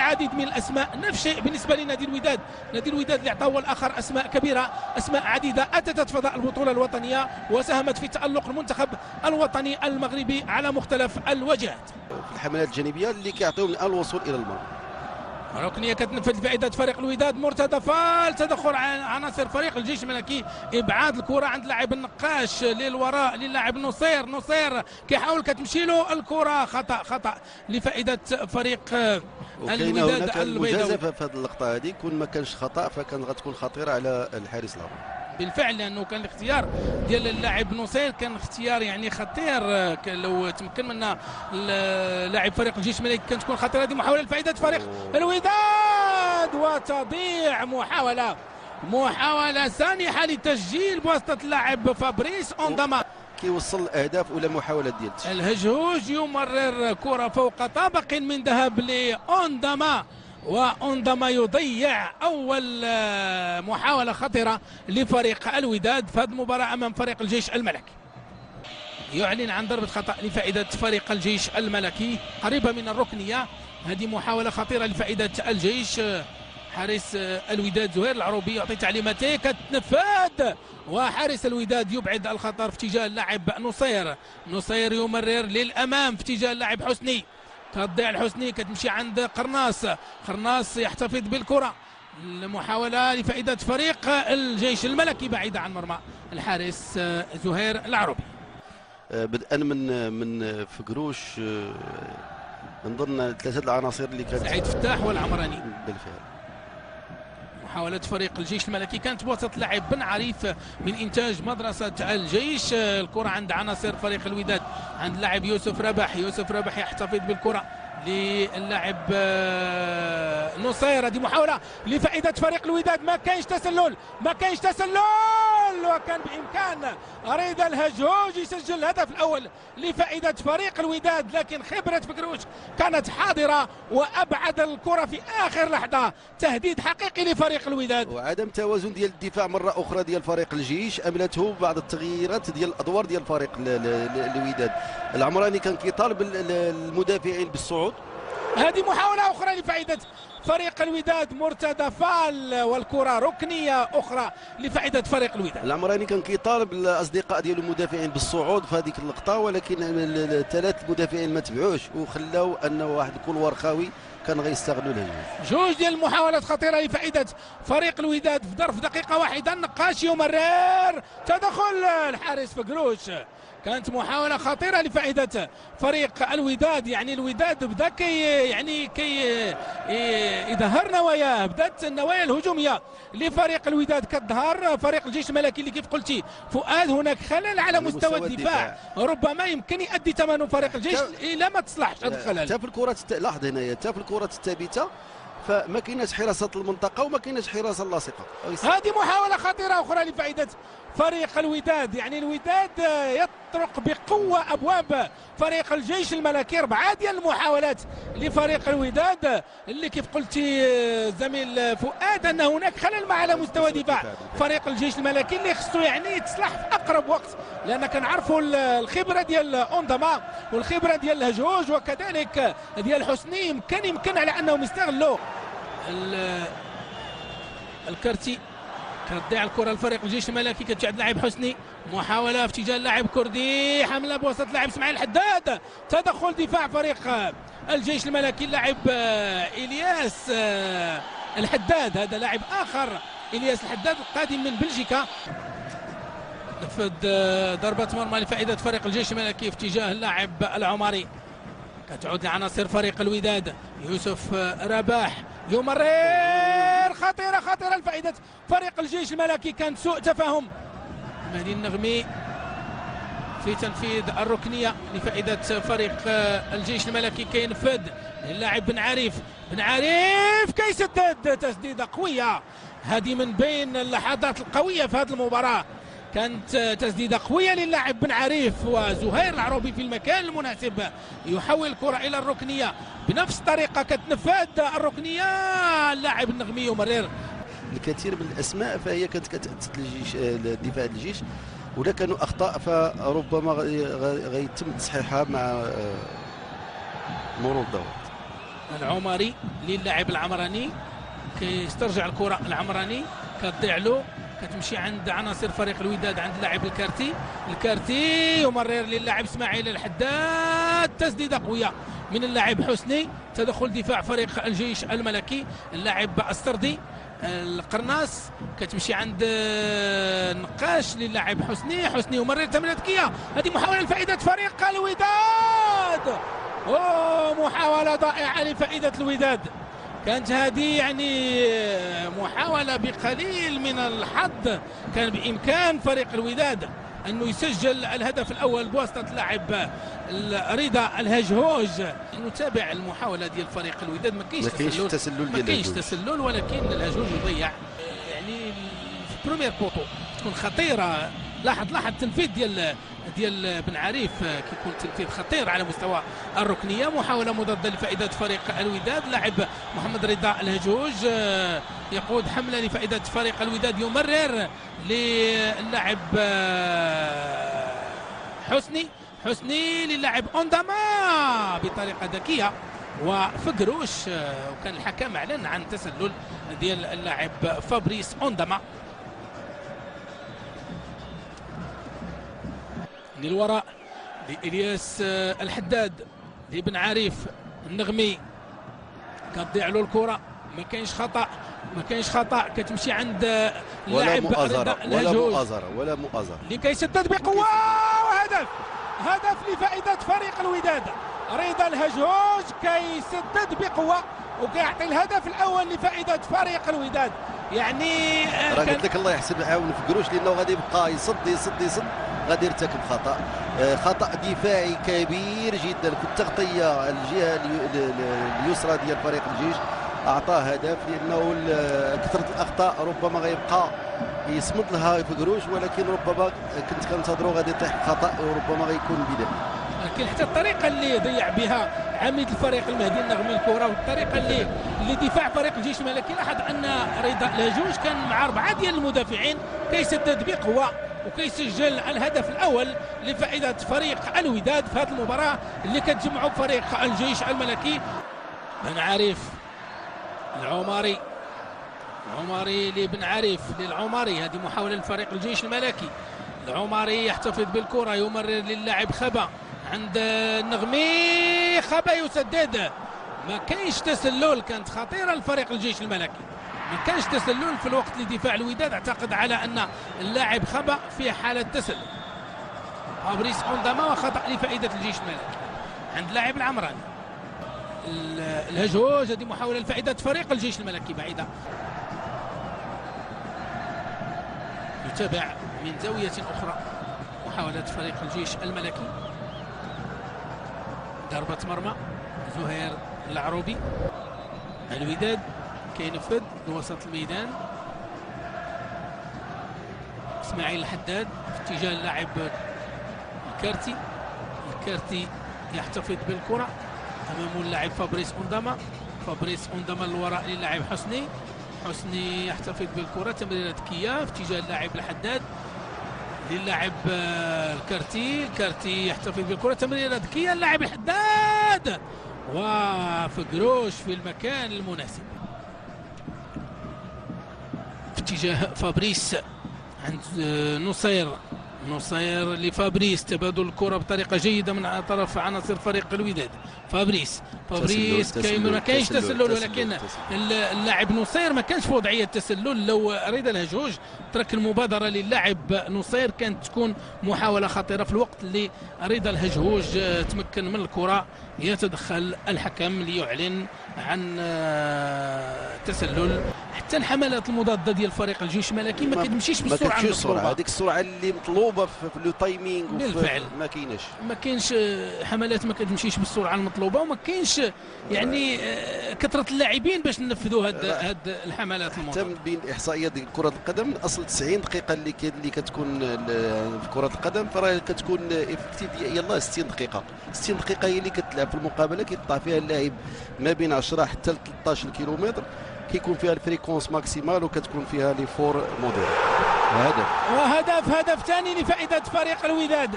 العديد من الاسماء. نفس الشيء بالنسبه لنادي الوداد، نادي الوداد اللي عطاه هو الاخر اسماء كبيره، اسماء عديده اتت فضاء البطوله الوطنيه وساهمت في تالق المنتخب الوطني المغربي على مختلف الوجهات في الحملات الجانبيه اللي كيعطيهم الان الوصول الى المرمى. ركنيه كتنفذ لفائده فريق الوداد، مرتدى فال، تدخل عناصر فريق الجيش الملكي، ابعاد الكره عند لاعب النقاش للوراء للاعب نصير كيحاول كتمشي له الكره، خطا لفائده فريق الوداد البيضاوي. مجازفه في هذه اللقطه هذه، كون ما كانش خطا فكان غتكون خطيره على الحارس العربي بالفعل، لانه كان الاختيار ديال اللاعب نصير كان اختيار يعني خطير، لو تمكن منها لاعب فريق الجيش الملكي كانت تكون خطيره. هذه محاوله لفائده فريق الوداد وتضيع محاوله سانحه لتسجيل بواسطه اللاعب فابريس اونداما، كيوصل الاهداف ولا محاولات ديال الهجوج يمرر كره فوق طابق من ذهب لاونداما، واونداما يضيع اول محاوله خطيره لفريق الوداد في هذه المباراه امام فريق الجيش الملكي. يعلن عن ضربه خطا لفائده فريق الجيش الملكي قريبه من الركنيه. هذه محاوله خطيره لفائده الجيش. حارس الوداد زهير العروبي يعطي تعليماته كتنفذ، وحارس الوداد يبعد الخطر في اتجاه اللاعب نصير يمرر للامام في اتجاه اللاعب حسني، كتضيع الحسني كتمشي عند قرناص يحتفظ بالكره. المحاوله لفائده فريق الجيش الملكي بعيده عن مرمى الحارس زهير العروبي. بدءا من فقروش، نظن ثلاثه العناصر اللي كانت سعيد فتاح والعمراني بالفعل. محاولة فريق الجيش الملكي كانت بوسط لاعب بن عريف من إنتاج مدرسة الجيش، الكرة عند عناصر فريق الوداد، عند لاعب يوسف رباح يحتفظ بالكرة للاعب نصير. هذه محاولة لفائدة فريق الوداد، ما كاينش تسلل وكان بإمكان رضا الهجوج يسجل الهدف الأول لفائدة فريق الوداد، لكن خبرة فكروش كانت حاضرة وأبعد الكرة في آخر لحظة. تهديد حقيقي لفريق الوداد، وعدم توازن ديال الدفاع مرة أخرى ديال فريق الجيش أملته بعض التغييرات ديال الأدوار ديال فريق الوداد. العمراني كان كيطالب المدافعين بالصعود. هذه محاولة أخرى لفائدة فريق الوداد، مرتدى فال، والكرة ركنية أخرى لفائدة فريق الوداد. العمراني كان كيطالب الأصدقاء ديالو المدافعين بالصعود في هذيك اللقطة، ولكن الثلاث مدافعين ما تبعوش وخلاو أنه واحد الكولوار خاوي كان غيستغلوا الهجوم. جوج ديال المحاولات خطيرة لفائدة فريق الوداد في ظرف دقيقة واحدة. النقاش يمرر، تدخل الحارس فقروش، كانت محاولة خطيرة لفائدة فريق الوداد. يعني الوداد بدا كي يظهر نواياه، بدات النوايا الهجومية لفريق الوداد كتظهر. فريق الجيش الملكي اللي كيف قلتي فؤاد هناك خلل على مستوى الدفاع، ربما يمكن يؤدي ثمنه فريق الجيش إلا ما تصلحش هذا الخلل. حتى في الكرة لاحظ هنايا، حتى في الكرة الثابتة فما كايناش حراسه المنطقه وما كايناش حراسه لاصقه. هذه محاوله خطيره اخرى لفائده فريق الوداد. يعني الوداد يطرق بقوه ابواب فريق الجيش الملكي. 4 ديال المحاولات لفريق الوداد اللي كيف قلتي زميل فؤاد ان هناك خلل على مستوى دفاع فريق الجيش الملكي اللي خصو يعني يتصلح في اقرب وقت، لان كنعرفوا الخبره ديال اونداما والخبره ديال الهجوج وكذلك ديال حسني يمكن على انهم يستغلوا الكرتي. كتضيع الكره لفريق الجيش الملكي، كتجعد لاعب حسني، محاوله في اتجاه اللاعب كردي، حمله بوسط اللاعب اسماعيل الحداد، تدخل دفاع فريق الجيش الملكي. اللاعب الياس الحداد، هذا لاعب اخر، الياس الحداد القادم من بلجيكا. نفذ ضربه مرمى لفائده فريق الجيش الملكي في اتجاه اللاعب العمري، كتعود لعناصر فريق الوداد. يوسف رباح يمرر، خطيرة لفائدة فريق الجيش الملكي. كان سوء تفاهم. مهدي النغمي في تنفيذ الركنية لفائدة فريق الجيش الملكي، كينفذ للاعب بن عريف كيسدد تسديدة قوية. هذه من بين اللحظات القوية في هذه المباراة، كانت تسديدة قوية للاعب بن عريف، وزهير العروبي في المكان المناسب يحول الكرة إلى الركنية بنفس الطريقة كتنفذ الركنية. اللاعب النغمي يمرر. الكثير من الأسماء فهي كانت كتأثر للجيش، دفاع الجيش، ولا كانوا أخطاء فربما غيتم تصحيحها مع مرور الدور. العمري للاعب العمراني، كيسترجع الكره العمراني، كتضيع له، كتمشي عند عناصر فريق الوداد، عند اللاعب الكارتي يمرر للاعب اسماعيل الحداد، تسديده قويه من اللاعب حسني، تدخل دفاع فريق الجيش الملكي، اللاعب السردي القرناص، كتمشي عند النقاش للاعب حسني يمرر تمريره ذكيه، هذه محاوله لفائده فريق الوداد، محاوله ضائعه لفائده الوداد، كانت هذه يعني محاولة بقليل من الحظ، كان بإمكان فريق الوداد أنه يسجل الهدف الأول بواسطة اللاعب رضا الهجهوج. نتابع المحاولة ديال فريق الوداد، ما كاينش تسلل ولكن الهجهوج يضيع، يعني في بروميير بوطو تكون خطيرة. لاحظ التنفيذ ديال بن عريف، كيكون تنفيذ خطير على مستوى الركنيه. محاوله مضاده لفائده فريق الوداد، لاعب محمد رضا الهجوج يقود حمله لفائده فريق الوداد، يمرر للاعب حسني للاعب اونداما بطريقه ذكيه وفقروش، وكان الحكم اعلن عن تسلل ديال اللاعب فابريس اونداما. للوراء لإلياس الحداد، لبن عارف النغمي، كتضيع له الكرة، ما كاينش خطأ، كتمشي عند اللاعب ولا مؤازرة اللي كيسدد بقوة، هدف لفائدة فريق الوداد. رضا الهجهوج كيسدد بقوة وكيعطي الهدف الأول لفائدة فريق الوداد. يعني راه قلت لك الله يحسب عاون فقروش، لأنه غادي يبقى يصد غادي يرتكب خطأ دفاعي كبير جدا في التغطية الجهة اليسرى ديال فريق الجيش، أعطاه هدف، لأنه كثرة الأخطاء ربما غيبقى يصمد لها فقروش، ولكن ربما كنت كنتظروا غادي يطيح خطأ وربما غيكون بداية. لكن حتى الطريقه اللي ضيع بها عميد الفريق المهدي النغمي الكره، والطريقه اللي دفاع فريق الجيش الملكي، لاحظ ان رضا الهجوج كان مع 4 ديال المدافعين، كيسدد بقوه وكيسجل الهدف الاول لفائده فريق الوداد في هذه المباراه اللي كتجمعوا فريق الجيش الملكي. بن عارف العمري لبن عارف للعمري، هذه محاوله لفريق الجيش الملكي. العمري يحتفظ بالكره، يمرر للاعب خبا عند النغمي، خبا يسدد، ما كاينش تسلل، كانت خطيره لفريق الجيش الملكي، ما كانش تسلل في الوقت لدفاع الوداد. اعتقد على ان اللاعب خبا في حاله تسلل. فابريس اونداما، وخطا لفائده الجيش الملكي عند اللاعب العمراني. الهجوج، هذه محاوله لفائده فريق الجيش الملكي بعيده. يتابع من زاويه اخرى محاوله فريق الجيش الملكي، ضربه مرمى زهير العروبي. الوداد كينفذ لوسط الميدان، اسماعيل الحداد في اتجاه اللاعب الكارتي يحتفظ بالكرة، امامه اللاعب فابريس اونداما للوراء للاعب حسني يحتفظ بالكرة، تمريرة ذكية في اتجاه اللاعب الحداد للاعب الكارتي يحتفظ بالكرة، تمريرة ذكية اللاعب الحداد، وفقروش في المكان المناسب في اتجاه فابريس عند نصير لفابريس، تبادل الكرة بطريقة جيدة من طرف عناصر فريق الوداد. فابريس ما كاينش تسلل، ولكن اللاعب نصير ما كانش في وضعية تسلل. لو رضا الهجوج ترك المبادرة للاعب نصير كانت تكون محاولة خطيرة. في الوقت اللي رضا الهجوج تمكن من الكرة يتدخل الحكم ليعلن عن تسلل. حتى الحملات المضاده ديال فريق الجيش الملكي ما كتمشيش بالسرعه المطلوبه، هذيك السرعه اللي مطلوبه في لو تايمينغ بالفعل ما كاينش حملات ما كتمشيش بالسرعه المطلوبه، وما كاينش يعني كثره اللاعبين باش ننفذوا هاد الحملات المضاده. تم بين الاحصائيات ديال كره القدم، من اصل 90 دقيقه اللي كتكون في كره القدم، فراه كتكون يلاه 60 دقيقه هي اللي كتلعب في المقابله، كيقطع فيها اللاعب ما بين 10 حتى ل 13 كيلومتر، كيكون فيها الفريكونس ماكسيمال وكتكون فيها لي فور موديل. هدف ثاني لفائده فريق الوداد.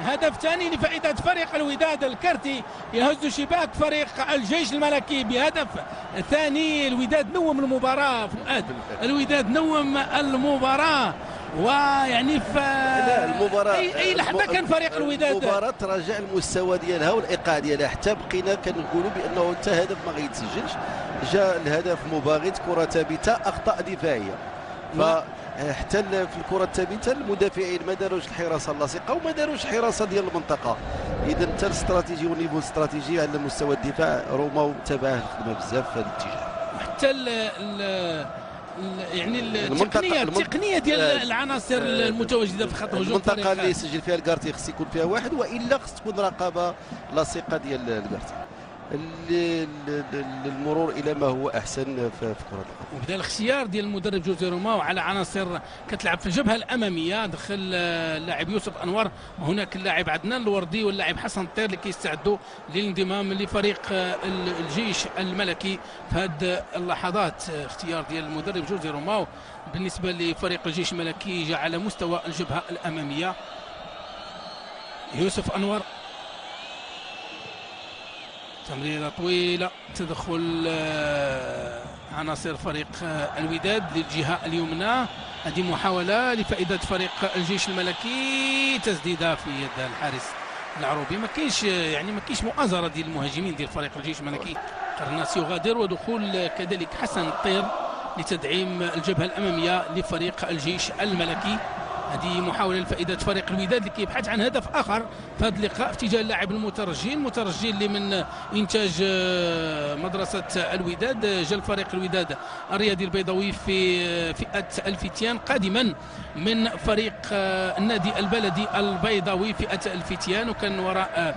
هدف ثاني لفائدة فريق الوداد. الكرتي يهز شباك فريق الجيش الملكي بهدف ثاني. الوداد نوم المباراة فؤاد، الوداد نوم المباراة، ويعني في المباراة أي لحظة كان فريق الوداد المباراة تراجع المستوى ديالها والايقاع ديالها، حتى بقينا كنقولوا بانه انت هدف ما غيتسجلش، جاء الهدف مباغت، كرة ثابتة، اخطاء دفاعية. حتى في الكره الثابته المدافعين ما داروش الحراسه اللاصقه وما داروش حراسه ديال المنطقه. اذا حتى الاستراتيجي والنيفو الاستراتيجي على مستوى الدفاع روما تبعه الخدمه بزاف في هذا الاتجاه. حتى يعني التقنيه ديال العناصر المتواجده في خط هجوم المنطقه اللي يسجل فيها الكارتي خص يكون فيها واحد، والا خص تكون رقابه لاصقه ديال الكارتي. المرور الى ما هو احسن في كره القدم. وبدا الاختيار ديال المدرب جوزي روما وعلى عناصر كتلعب في الجبهه الاماميه. دخل اللاعب يوسف انور، وهناك اللاعب عدنان الوردي واللاعب حسن طير اللي كيستعدوا للانضمام لفريق الجيش الملكي في هذه اللحظات. اختيار ديال المدرب جوزي روما بالنسبه لفريق الجيش الملكي جاء على مستوى الجبهه الاماميه. يوسف انور، تمريرة طويلة، تدخل عناصر فريق الوداد للجهة اليمنى. هذه محاولة لفائدة فريق الجيش الملكي، تسديدة في يد الحارس العروبي. ما كاينش مؤازرة ديال المهاجمين ديال فريق الجيش الملكي. قرناس يغادر، ودخول كذلك حسن طير لتدعيم الجبهة الأمامية لفريق الجيش الملكي. هذه محاولة لفائدة فريق الوداد اللي كيبحث عن هدف آخر في هذا اللقاء في اتجاه اللاعب المترجي اللي من إنتاج مدرسة الوداد. جا الفريق الوداد الرياضي البيضاوي في فئة الفتيان، قادما من فريق النادي البلدي البيضاوي فئة الفتيان، وكان وراء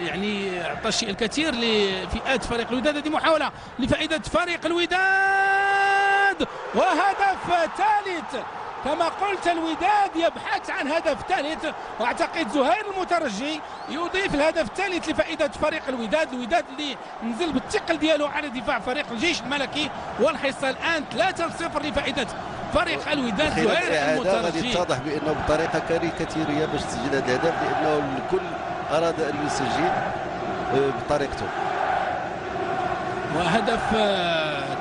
يعني اعطى الشيء الكثير لفئات فريق الوداد. هذه محاولة لفائدة فريق الوداد وهدف ثالث. كما قلت الوداد يبحث عن هدف ثالث، واعتقد زهير المترجي يضيف الهدف الثالث لفائدة فريق الوداد اللي نزل بالثقل ديالو على دفاع فريق الجيش الملكي. والحصة الآن 3-0 لفائدة فريق الوداد. زهير المترجي غادي يتضح بأنه بطريقة كاريكاتيرية باش تسجل هذا الهدف، لأنه الكل أراد أن يسجل بطريقته. وهدف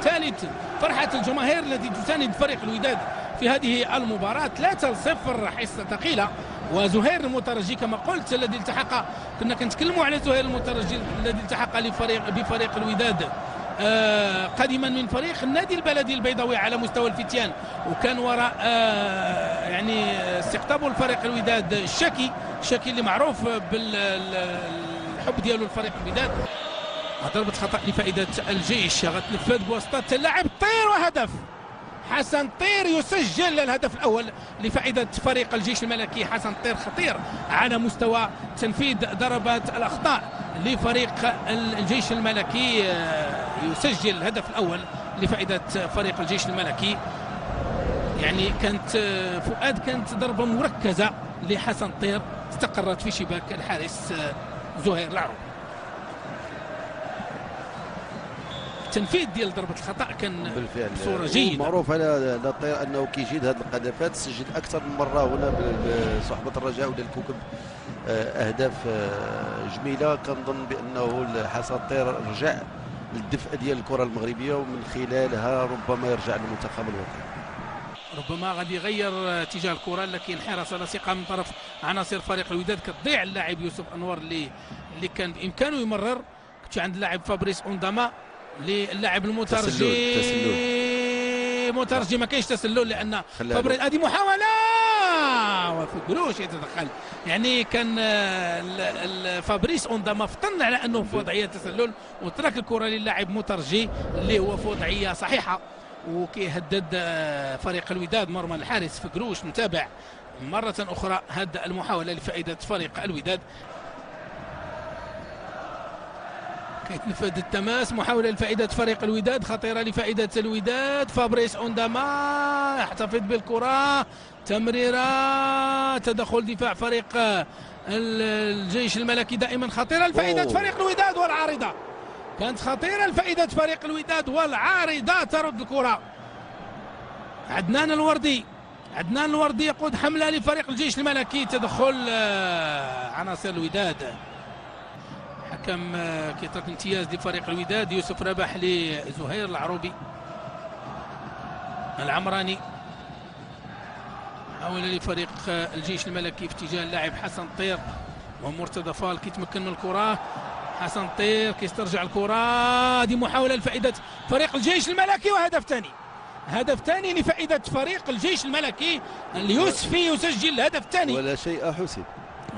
ثالث، فرحة الجماهير التي تساند فريق الوداد في هذه المباراة. 3-0 حصة ثقيلة. وزهير المترجي كما قلت الذي التحق، كنا كنتكلموا على زهير المترجي الذي التحق بفريق الوداد قادما من فريق النادي البلدي البيضاوي على مستوى الفتيان، وكان وراء يعني استقطابه الفريق الوداد الشاكي اللي معروف بالحب ديالو لفريق الوداد. ضربة خطأ لفائدة الجيش غتنفذ بواسطة اللاعب طير، وهدف. حسن طير يسجل الهدف الأول لفائدة فريق الجيش الملكي. حسن طير خطير على مستوى تنفيذ ضربات الأخطاء لفريق الجيش الملكي، يسجل الهدف الأول لفائدة فريق الجيش الملكي. يعني كانت ضربة مركزة لحسن طير استقرت في شباك الحارس زهير العروبي. التنفيذ ديال ضربة الخطأ كان بالفعل بصورة جيدة. معروف على طير انه كيجيد هذه القذافات، سجل اكثر من مرة هنا بصحبة الرجاء ولا الكوكب اهداف جميلة. كنظن بانه حسن طير رجع للدفء ديال الكرة المغربية، ومن خلالها ربما يرجع للمنتخب الوطني. ربما غادي يغير اتجاه الكرة، لكن حراسة لاصقة من طرف عناصر فريق الوداد كتضيع اللاعب يوسف انور اللي كان بامكانه يمرر. كنت عند اللاعب فابريس اونداما للاعب المترجي. مترجي ما كاينش تسلل، لان فابريس هذه محاولة وفي قروش يتدخل. يعني كان فابريس اونداما فطن على انه في وضعية تسلل، وترك الكرة للاعب مترجي اللي هو في وضعية صحيحة، وكيهدد فريق الوداد مرمى الحارس في قروش. نتابع مرة أخرى هذه المحاولة لفائدة فريق الوداد. كيتنفذ التماس، محاولة لفائدة فريق الوداد خطيرة لفائدة الوداد. فابريس اونداما يحتفظ بالكرة، تمريرة، تدخل دفاع فريق الجيش الملكي دائما خطيرة لفائدة فريق الوداد، والعارضة كانت خطيرة لفائدة فريق الوداد، والعارضة ترد الكرة. عدنان الوردي عدنان الوردي يقود حملة لفريق الجيش الملكي. تدخل عناصر الوداد. حكم كيترك امتياز لفريق الوداد. يوسف رباح لزهير العروبي. العمراني حاول لفريق الجيش الملكي في اتجاه اللاعب حسن طير، ومرتضى فال كيتمكن من الكرة. حسن طير كيسترجع الكرة. هذه محاولة لفائدة فريق الجيش الملكي وهدف ثاني. هدف ثاني لفائدة فريق الجيش الملكي. اليوسفي يسجل الهدف الثاني. ولا شيء حسم.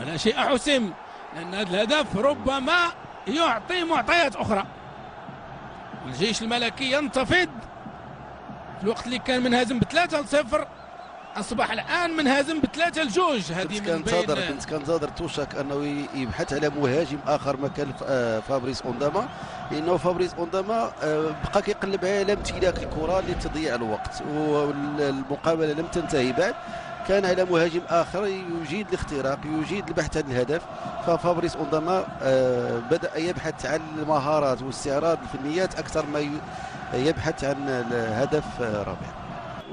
ولا شيء حسم، لأن هذا الهدف ربما يعطي معطيات أخرى. الجيش الملكي ينتفض في الوقت اللي كان منهزم ب3-0، أصبح الآن منهزم ب3-2. هذه من بين كنت كنتظر توشك أنه يبحث على مهاجم آخر مكان فابريس أونداما، لأنه فابريس أونداما بقى كيقلب على امتلاك الكرة لتضييع الوقت، والمقابلة لم تنتهي بعد. كان على مهاجم آخر يجيد الاختراق، يجيد البحث عن الهدف. ففابريس أونداما بدأ يبحث عن المهارات واستعراض الفنيات أكثر ما يبحث عن الهدف رابع.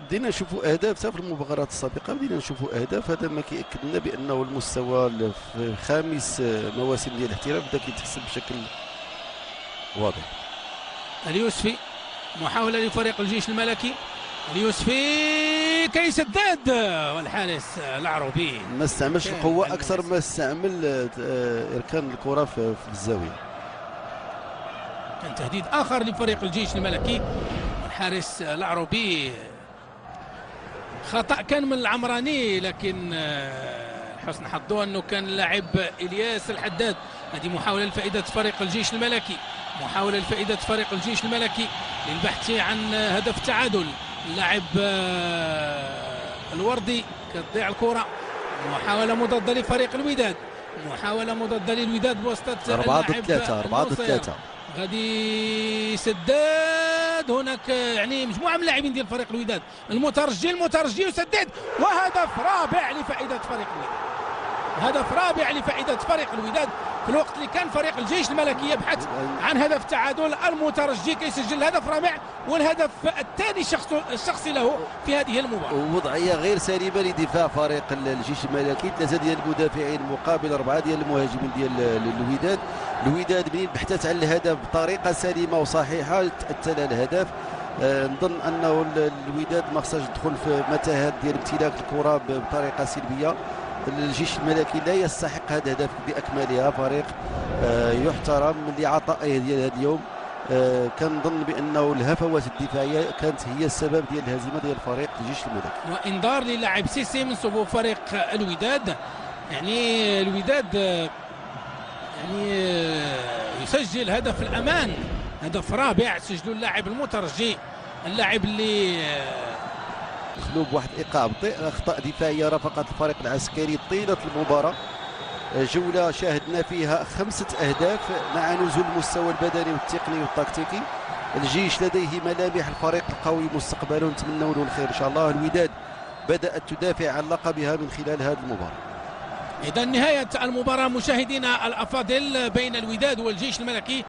بدينا نشوفوا اهداف في المباريات السابقه، بدينا نشوفوا اهداف. هذا ما كيأكد لنا بانه المستوى في خامس مواسم ديال الاحتراف بدا كيتحسن بشكل واضح. اليوسفي محاوله لفريق الجيش الملكي. اليوسفي كيسدد، والحارس العروبي ما استعملش القوه اكثر ما استعمل اركان الكره في الزاويه. كان تهديد اخر لفريق الجيش الملكي. الحارس العروبي خطأ كان من العمراني، لكن حسن حظه انه كان اللاعب الياس الحداد. هذه محاولة لفائدة فريق الجيش الملكي. محاولة لفائدة فريق الجيش الملكي للبحث عن هدف تعادل. اللاعب الوردي كتضيع الكرة. محاولة مضادة لفريق الوداد. محاولة مضادة للوداد بواسطة 4-3 غادي يسدد. هناك يعني مجموعة من اللاعبين ديال فريق الوداد. المترجي يسدد، وهدف رابع لفائدة فريق الوداد. هدف رابع لفائدة فريق الوداد في الوقت اللي كان فريق الجيش الملكي يبحث عن هدف تعادل. المترجي كيسجل الهدف الرابع والهدف الثاني الشخصي له في هذه المباراة. وضعية غير سليمة لدفاع فريق الجيش الملكي. 3 ديال المدافعين مقابل 4 ديال المهاجمين ديال الوداد. الوداد منين بحثت عن الهدف بطريقة سليمة وصحيحة تأتى الهدف. نظن انه الوداد ما خصهاش تدخل في متاهات ديال امتلاك الكرة بطريقة سلبية. الجيش الملكي لا يستحق هذا الهدف باكملها. فريق يحترم لعطائه ديال هذا اليوم. كنظن بانه الهفوات الدفاعيه كانت هي السبب ديال الهزيمه ديال فريق الجيش الملكي. وانذار للاعب سيسي من صفوف فريق الوداد. يعني الوداد يعني يسجل هدف الامان، هدف رابع سجلوا اللاعب المترجي، اللاعب اللي خلو بواحد ايقاع بطيء. اخطاء دفاعيه رافقت الفريق العسكري طيله المباراه. جوله شاهدنا فيها 5 أهداف مع نزول المستوى البدني والتقني والتكتيكي. الجيش لديه ملامح الفريق القوي مستقبلا، نتمنوا له الخير ان شاء الله. الوداد بدات تدافع عن لقبها من خلال هذه المباراه. اذا نهايه المباراه مشاهدينا الافاضل بين الوداد والجيش الملكي.